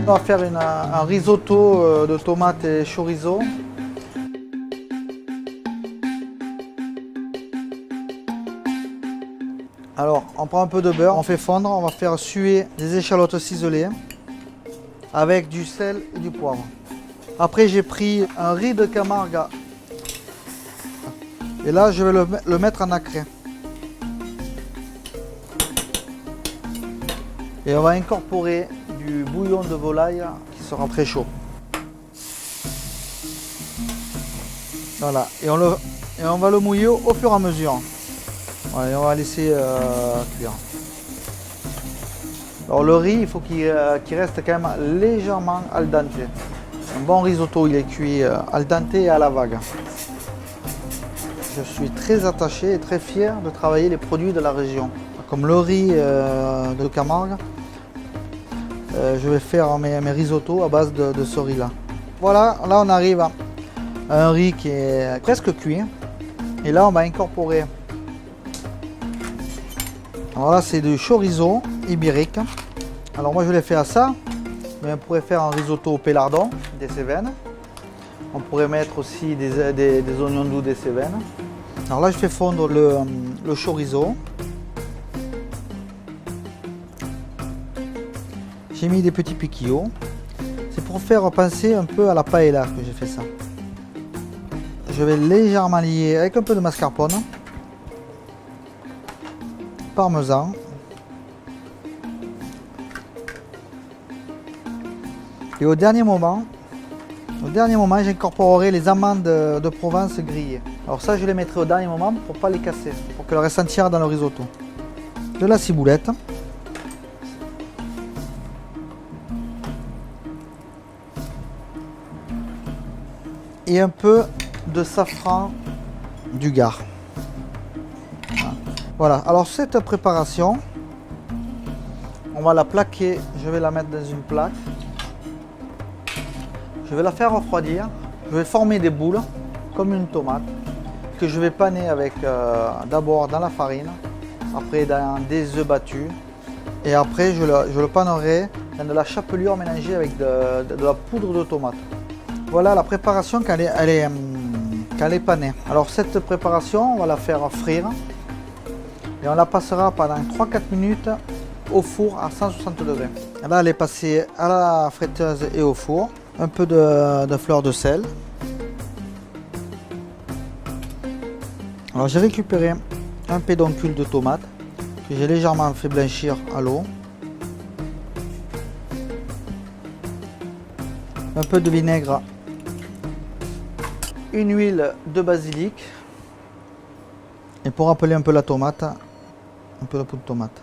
On va faire un risotto de tomates et chorizo. Alors, on prend un peu de beurre, on fait fondre, on va faire suer des échalotes ciselées avec du sel et du poivre. Après, j'ai pris un riz de Camargue et là, je vais le mettre en nacré. Et on va incorporer du bouillon de volaille qui sera très chaud. Voilà, et on va le mouiller au fur et à mesure. Voilà, et on va laisser cuire. Alors le riz, il faut qu'il reste quand même légèrement al dente. Un bon risotto, il est cuit al dente et à la vague. Je suis très attaché et très fier de travailler les produits de la région. Comme le riz de Camargue, je vais faire mes risottos à base de ce riz-là. Voilà, là on arrive à un riz qui est presque cuit. Et là on va incorporer. Alors là c'est du chorizo ibérique. Alors moi je l'ai fait à ça, mais on pourrait faire un risotto au pélardon, des Cévennes. On pourrait mettre aussi des oignons doux des Cévennes. Alors là je fais fondre le chorizo. J'ai mis des petits piquillos. C'est pour faire penser un peu à la paella que j'ai fait ça. Je vais légèrement lier avec un peu de mascarpone, parmesan, et au dernier moment, j'incorporerai les amandes de Provence grillées. Alors ça, je les mettrai au dernier moment pour ne pas les casser, pour qu'elles restent entières dans le risotto. De la ciboulette. Et un peu de safran du Gard. Voilà, alors cette préparation, on va la plaquer, je vais la mettre dans une plaque. Je vais la faire refroidir, je vais former des boules comme une tomate que je vais paner avec d'abord dans la farine, après dans des œufs battus et après je le panerai dans de la chapelure mélangée avec de la poudre de tomate. Voilà la préparation quand elle est panée. Alors cette préparation, on va la faire frire et on la passera pendant 3-4 minutes au four à 160 degrés. Là, elle est passée à la friteuse et au four. Un peu de fleur de sel. Alors j'ai récupéré un pédoncule de tomate que j'ai légèrement fait blanchir à l'eau. Un peu de vinaigre. Une huile de basilic. Et pour rappeler un peu la tomate, un peu de poudre de tomate.